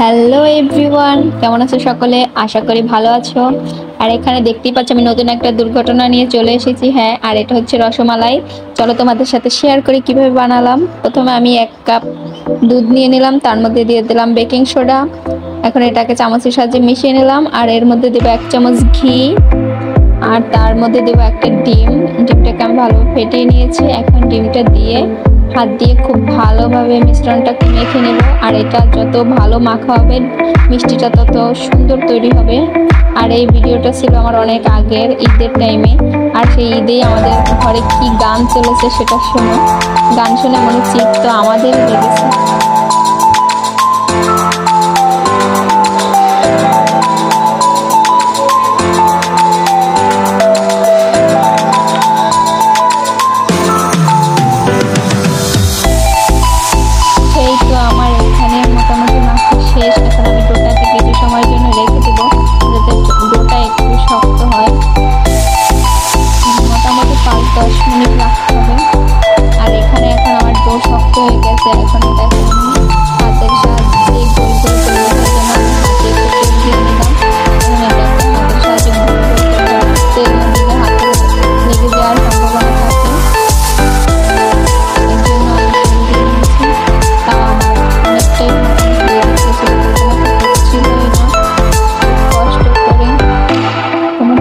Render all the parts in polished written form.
Hello everyone, কেমন আছো সকলে? আশা করি ভালো আছো। আর এখানে দেখতেই পাচ্ছ আমি নতুন একটা দুর্ঘটনা নিয়ে চলে এসেছি। হ্যাঁ, আর এটা হচ্ছে রসমালাই। চলো তোমাদের সাথে শেয়ার করি কিভাবে বানালাম। প্রথমে আমি 1 কাপ দুধ নিয়ে নিলাম, তার মধ্যে দিয়ে দিলাম বেকিং সোডা। এখন এটাকে চামচের সাহায্যে মিশিয়ে নিলাম, আর এর মধ্যে দেবো 1 চামচ ঘি, আর তার মধ্যে দেবো একটা ডিম। ডিমটাকে আমি ভালোভাবে ফেটিয়ে নিয়েছি। এখন ডিমটা দিয়ে হাত দিয়ে খুব ভালোভাবে মিশ্রণটাকে মেখে নেব। আর এটা যত ভালো মাখা হবে মিষ্টিটা তত সুন্দর তৈরি হবে। আর এই ভিডিওটা ছিল আমার অনেক আগের ঈদের টাইমে। আর সেই ঈদেই আমাদের ঘরে কি গান চলেছে সেটা শুনো। গান শুনে মনে চিৎ তো আমাদের লেগেছে।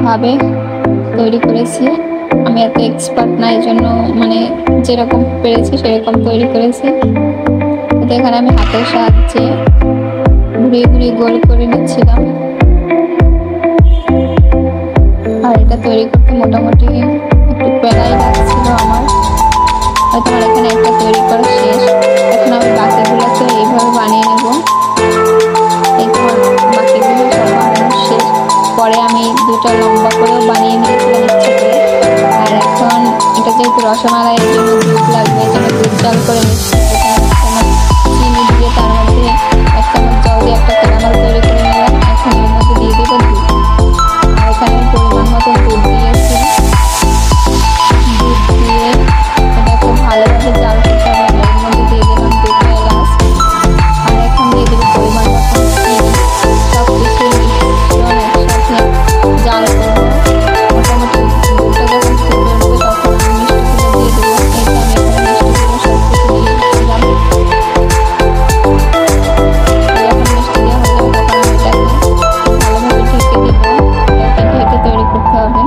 ভাবে তৈরি করেছি। আমি এত এক্সপার্ট না, এই জন্য মানে যেরকম পেরেছি সেরকম তৈরি করেছি। এখানে আমি হাতের সাহায্যে ঘুরিয়ে ঘুরিয়ে গোল করে নিচ্ছিলাম। আর এটা তৈরি করতে মোটামুটি একটু প্যারাই লাগছিল আমার। হয়তো আমার এখানে একটা তৈরি করা শেষ। এখন আমি বাকিগুলোকে এইভাবে বানিয়ে নেব। বাকিগুলো সব বানানো শেষ। পরে আমি দুটো লম্বা করেও বানিয়ে নিয়েছিলাম ইচ্ছে করে। আর এখন এটা যেহেতু রসমালাই, এর জন্য দুধ লাগবে, এই জন্য দুধ জাল করে নিচ্ছি। চিনি দিয়ে তার মধ্যে 1 চামচ জল দিয়ে একটা ক্যারামেল তৈরি করে নিলাম। এখন এর মধ্যে দিয়ে দেবো দুধ। আর এখানে আমি পরিমাণ মতো দুধ দিয়েছি। দুধ দিয়ে এটাকে ভালোভাবে জাল করতে হবে। এর মধ্যে দিয়ে দিলাম 2টা এলাচ। আর এখন দিয়ে দেবো পরিমাণ মতো চিনি। সব কিছু মিশ্রণ একসাথে জাল করবো। মোটামুটি দুধটা যখন ফুটে উঠবে তখন আমি মিষ্টিগুলো দিয়ে দেবো। এই তো আমি এখানে মিষ্টিগুলো সব কিছু দিয়ে দিলাম। যখন মিষ্টি দেওয়া হয়ে যাবে তখন আমি এটাকে ভালোভাবে ঢেকে দেবো। এটা ঢেকে তৈরি করতে হবে।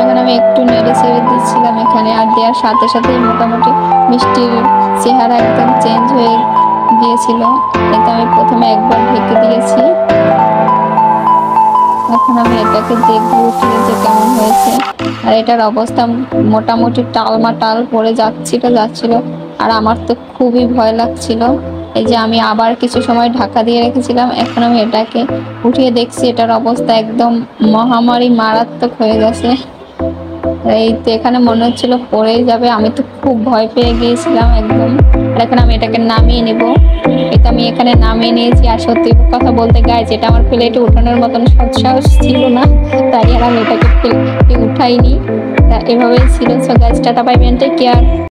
এখন আমি একটু নেড়ে ছেড়ে দিচ্ছিলাম এখানে। আর দেওয়ার সাথে সাথেই মোটামুটি মিষ্টির চেহারা একদম চেঞ্জ হয়ে গিয়েছিল। এটা আমি প্রথমে একবার ঢেকে দিয়েছি। এখন আমি এটাকে দেখবো উঠিয়ে যে কেমন হয়েছে। আর এটার অবস্থা মোটামুটি টালমাটাল পড়ে যাচ্ছিল। আর আমার তো খুবই ভয় লাগছিল। এই যে আমি আবার কিছু সময় ঢাকা দিয়ে রেখেছিলাম। এখন আমি এটাকে উঠিয়ে দেখছি, এটার অবস্থা একদম মহামারী মারাত্মক হয়ে গেছে। এই তো এখানে মনে হচ্ছিল পড়েই যাবে। আমি তো খুব ভয় পেয়ে গিয়েছিলাম একদম। আর এখন আমি এটাকে নামিয়ে নেব। এটা আমি এখানে নামিয়ে নিয়েছি। আর সত্যি কথা বলতে গাইজ, এটা আমার প্লেটে উঠানোর মতন সৎসাহস ছিল না, তাই আর আমি এটাকে প্লেটে উঠাইনি। তা এভাবেই ছিল। So guys, tata bye bye, take care.